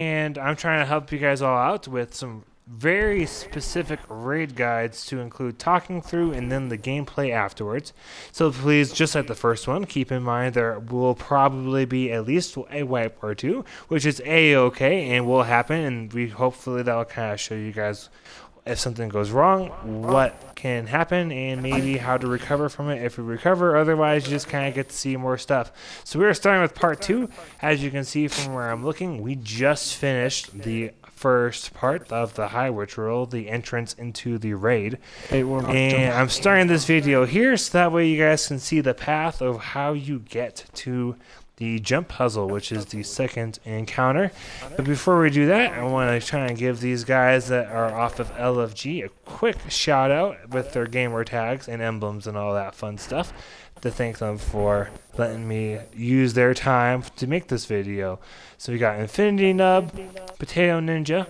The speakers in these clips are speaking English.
and I'm trying to help you guys all out with some very specific raid guides to include talking through and then the gameplay afterwards. So please, just like the first one, keep in mind there will probably be at least a wipe or two, which is a-okay and will happen, and we hopefully that'll kind of show you guys if something goes wrong, what can happen, and maybe how to recover from it if we recover. Otherwise, you just kind of get to see more stuff. So we're starting with part 2. As you can see from where I'm looking, we just finished the first part of the High Witch Rule, the entrance into the raid. And I'm starting this video here so that way you guys can see the path of how you get to the jump puzzle, which is the second encounter. But before we do that, I want to try and give these guys that are off of LFG a quick shout out with their gamer tags and emblems and all that fun stuff to thank them for letting me use their time to make this video. So we got Infinity Nub, Potato Ninja,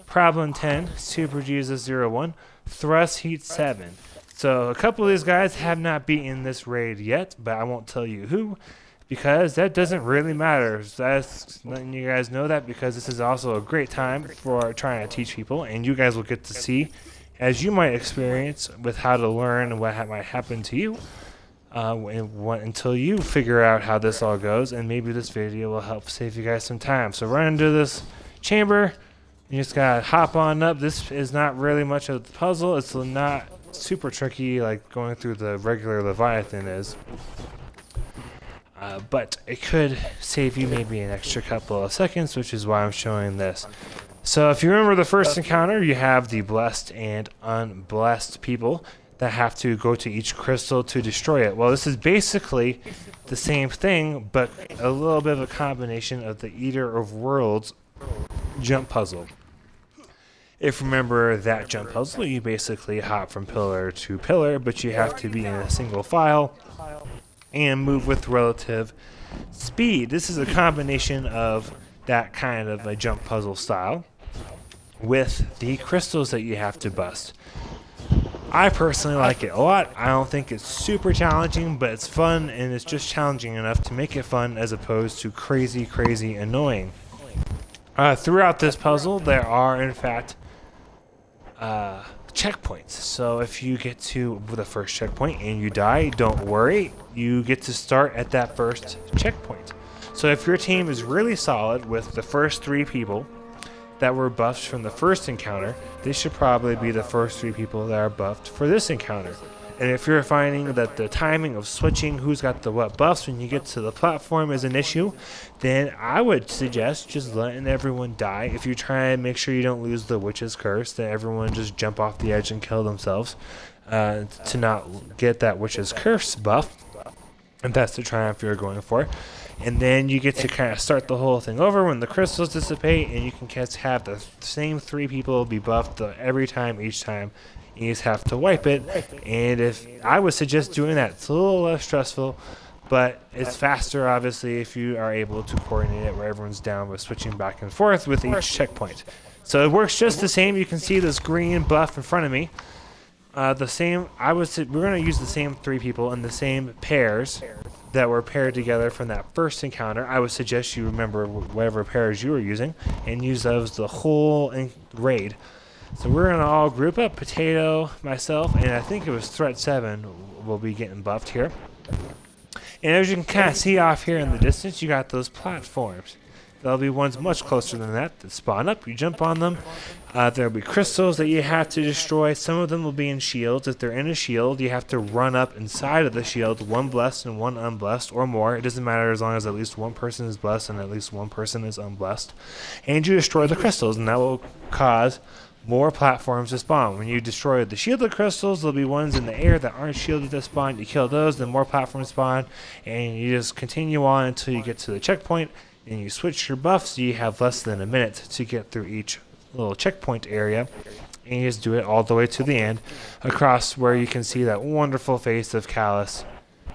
Problem 10, Super Jesus 01, Thrust Heat 7. So a couple of these guys have not beaten this raid yet, but I won't tell you who, because that doesn't really matter. So that's letting you guys know that, because this is also a great time for trying to teach people, and you guys will get to see, as you might experience, with how to learn and what might happen to you until you figure out how this all goes, and maybe this video will help save you guys some time. So run into this chamber, you just gotta hop on up. This is not really much of the puzzle. It's not super tricky like going through the regular Leviathan is. But it could save you maybe an extra couple of seconds, which is why I'm showing this. So if you remember the first encounter, you have the blessed and unblessed people that have to go to each crystal to destroy it. Well, this is basically the same thing, but a little bit of a combination of the Eater of Worlds jump puzzle. If you remember that jump puzzle, you basically hop from pillar to pillar, but you have to be in a single file and move with relative speed. This is a combination of that kind of a jump puzzle style with the crystals that you have to bust. I personally like it a lot. I don't think it's super challenging, but it's fun, and it's just challenging enough to make it fun as opposed to crazy, crazy annoying. Throughout this puzzle, there are, in fact, checkpoints. So if you get to the first checkpoint and you die, don't worry. You get to start at that first checkpoint. So if your team is really solid with the first 3 people that were buffed from the first encounter, they should probably be the first 3 people that are buffed for this encounter. And if you're finding that the timing of switching who's got the what buffs when you get to the platform is an issue, then I would suggest just letting everyone die. If you're trying to make sure you don't lose the witch's curse, then everyone just jump off the edge and kill themselves to not get that witch's curse buff. And that's the triumph you're going for. And then you get to kind of start the whole thing over when the crystals dissipate, and you can have the same 3 people be buffed every time, each time. You just have to wipe it, and if I would suggest doing that, it's a little less stressful, but it's faster obviously if you are able to coordinate it where everyone's down with switching back and forth with each checkpoint. So it works just the same. You can see this green buff in front of me. The same. We're going to use the same 3 people in the same pairs that were paired together from that first encounter. I would suggest you remember whatever pairs you were using and use those the whole raid. So we're going to all group up. Potato, myself, and I think it was Threat 7 will be getting buffed here. And as you can kind of see off here in the distance, you got those platforms. There'll be ones much closer than that spawn up. You jump on them. There'll be crystals that you have to destroy. Some of them will be in shields. If they're in a shield, you have to run up inside of the shield, 1 blessed and 1 unblessed, or more. It doesn't matter as long as at least 1 person is blessed and at least 1 person is unblessed. And you destroy the crystals, and that will cause more platforms to spawn. When you destroy the shielded crystals, there'll be ones in the air that aren't shielded that spawn. You kill those, then more platforms spawn, and you just continue on until you get to the checkpoint, and you switch your buffs so you have less than a minute to get through each little checkpoint area, and you just do it all the way to the end, across where you can see that wonderful face of Callus,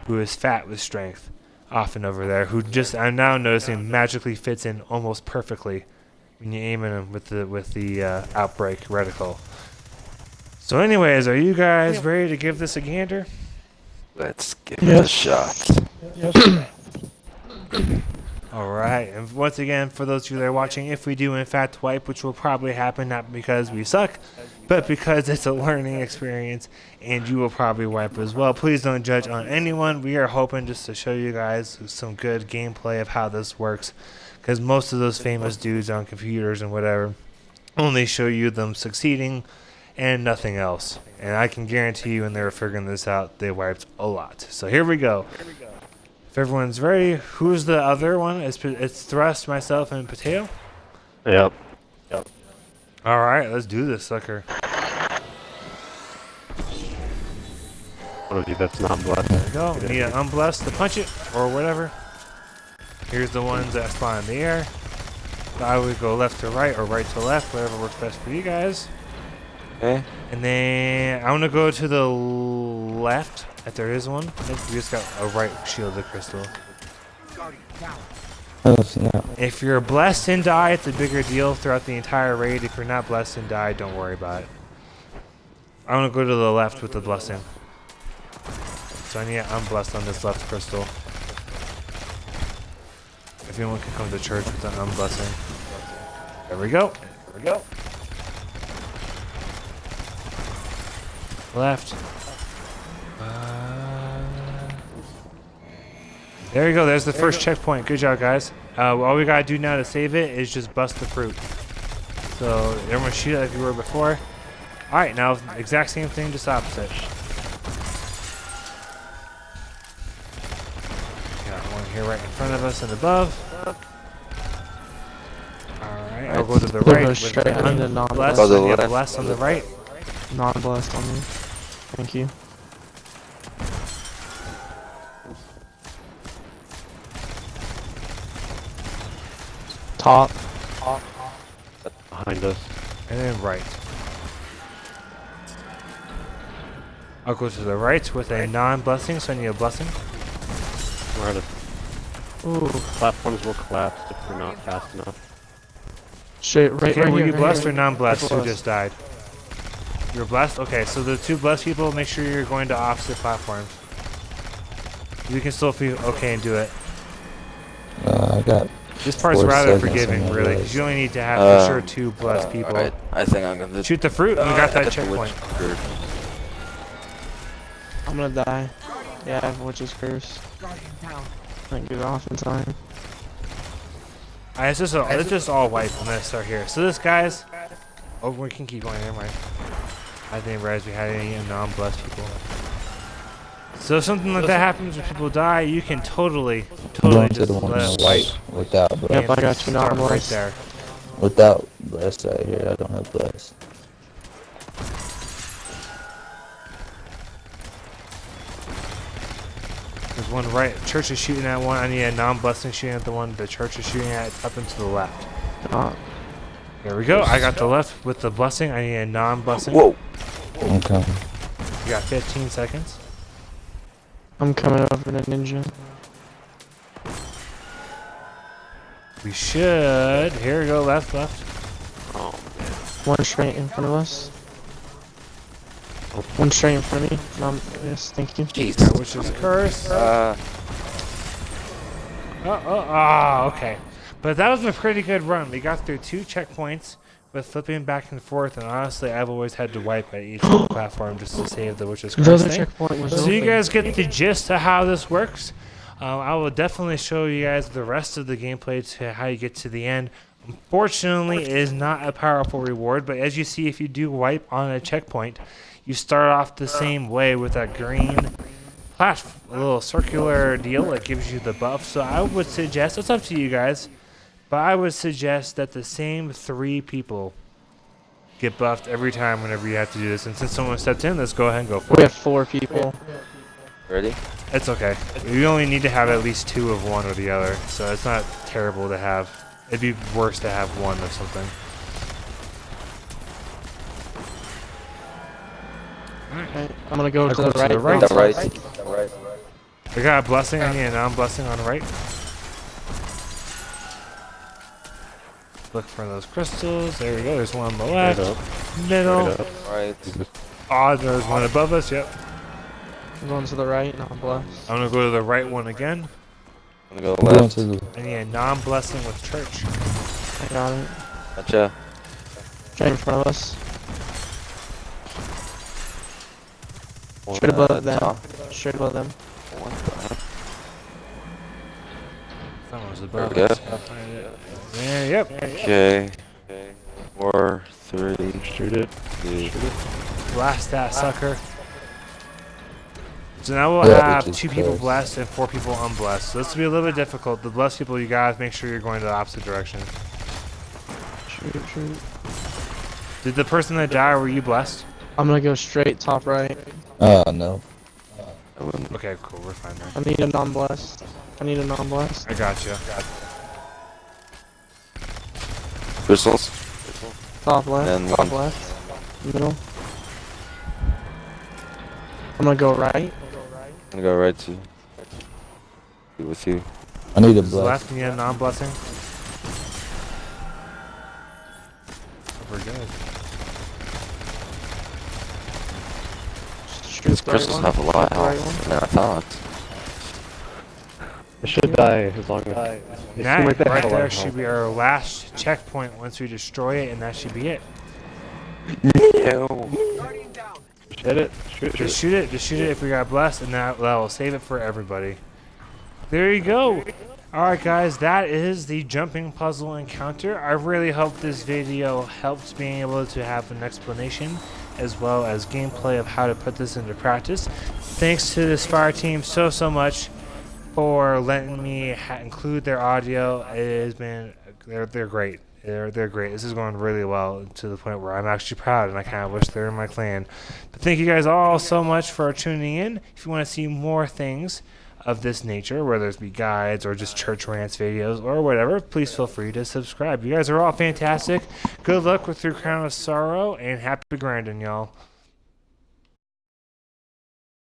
who is fat with strength, off and over there, who just, I'm now noticing, magically fits in almost perfectly when you aim at him with the outbreak reticle. So anyways, are you guys ready to give this a gander? Let's give it a shot. Yes. Alright, and once again, for those of you that are watching, if we do in fact wipe, which will probably happen, not because we suck, but because it's a learning experience, and you will probably wipe as well. Please don't judge on anyone. We are hoping just to show you guys some good gameplay of how this works, because most of those famous dudes on computers and whatever only show you them succeeding and nothing else. And I can guarantee you when they were figuring this out, they wiped a lot. So here we go. If everyone's ready, who's the other one? It's Thrust, myself, and Pateo. Yep. All right, let's do this, sucker. One of you that's not blessed. There we go. Need an unblessed to punch it, or whatever. Here's the ones that spawn in the air. So I would go left to right, or right to left, whatever works best for you guys. Okay. And then I want to go to the left, if there is one. I think we just got a right shielded crystal. Oh, snap. If you're blessed and die, it's a bigger deal throughout the entire raid. If you're not blessed and die, don't worry about it. I want to go to the left with the blessing. So I need I'm blessed on this left crystal. If anyone can come to church with an unblessing. There we go. There we go. Left. There you go. There's the first checkpoint. Good job, guys. All we gotta do now to save it is just bust the fruit. So everyone shoot it like you were before. All right, now exact same thing, just opposite. Got one here right in front of us and above. All right, I'll go to the right with the unblessed and you have blessed on the right. Non-blessed on me. Thank you. Top. Behind us. And then right. I'll go to the right with a non-blessing, so I need a blessing. We're out of Ooh. platforms will collapse if we're not fast enough. Shit, right, Okay, right were here, you right blessed here. or non-blessed who Blessed. just died? You're blessed? Okay, so the two blessed people, make sure you're going to opposite platforms. You can still feel okay and do it. I got. This part's 4 rather seconds forgiving, on my really, list. because you only need to have for sure 2 blessed people. Alright, I think I'm gonna Shoot the fruit, and we got that hit the checkpoint. witch curse. I'm gonna die. Yeah, I have witch's curse. Can't get off in time. Alright, let's just all wipe. I'm gonna start here. So this guy's. Oh, we can keep going. Never mind. I didn't realize we had any non-blessed people. So if something like that happens when people die, you can totally Going to just the one let on it the wipe. right without blessed. Yep, I got you Start right non-blessed. there. Without blessed right here. I don't have blessed. There's one right. Church is shooting at one. I need a non-blessing shooting at the one the church is shooting at. It's up and to the left. There we go. I got the left with the blessing. I need a non-blessing. Whoa! Okay. You got 15 seconds. I'm coming over to ninja. We should. Here we go. Left, left. One straight in front of us. One straight in front of me. Yes, thank you. Jeez. Which is curse. Okay. But that was a pretty good run. We got through 2 checkpoints with flipping back and forth, and honestly, I've always had to wipe at each platform just to save the witch's The curse other thing. checkpoint was So you open. guys get the gist of how this works. I will definitely show you guys the rest of the gameplay to how you get to the end. Unfortunately, it is not a powerful reward, but as you see, if you do wipe on a checkpoint, you start off the same way with that green platform, a little circular deal that gives you the buff. So I would suggest, it's up to you guys, but I would suggest that the same 3 people get buffed every time whenever you have to do this. And since someone stepped in, let's go ahead and go for We it. have 4 people. Ready? It's okay. You only need to have at least 2 of one or the other, so it's not terrible to have. It'd be worse to have 1 or something. Okay, I'm gonna go I'll to go the right. to the right. The right. The right. We got a blessing. I need a non-blessing on the right. Look for those crystals. There we go. There's one on the Straight left. up. Middle. Straight up. Right. Oh, there's one above us. Yep. I'm going to the right, not blessed. I'm gonna go to the right one again. I'm gonna go I'm going left. to the. I need a non-blessing with church. I got it. Gotcha. Straight in front of us. Straight above them. Top. Straight above them. What the heck? That was There above we go. us. Yeah, yep. Okay. 4, 3, Shoot it. 2. Blast that sucker. So now we'll Yeah, have which is 2 people close. blessed and 4 people unblessed. So this will be a little bit difficult. The blessed people, you guys make sure you're going the opposite direction. Shoot. Did the person that died, were you blessed? I'm gonna go straight top right. No. I wouldn't. Okay, cool. We're fine there. I need a non-blessed. I need a non-blessed. I got you. Crystals. Top left. And Top one. left. Middle. I'm gonna go right. I'm gonna go right to. Be with you. I need a This is bless. left, and you have non-blessing. We're good. Shoot These the right crystals one. have a lot of Shoot the right health one. than I thought. It should die as long as. They seem That like they have right a lot there of should health. be our last checkpoint once we destroy it, and that should be it. No. Hit it. Shoot Just shoot it. Just shoot it if we got blessed, and that will save it for everybody. There you go. Alright guys, that is the jumping puzzle encounter. I really hope this video helps being able to have an explanation as well as gameplay of how to put this into practice. Thanks to this fire team so much for letting me include their audio. It has been, they're great. They're great. This is going really well to the point where I'm actually proud, and I kind of wish they were in my clan. But thank you guys all so much for tuning in. If you want to see more things of this nature, whether it be guides or just church rants videos or whatever, please feel free to subscribe. You guys are all fantastic. Good luck with your Crown of Sorrow, and happy grinding, y'all.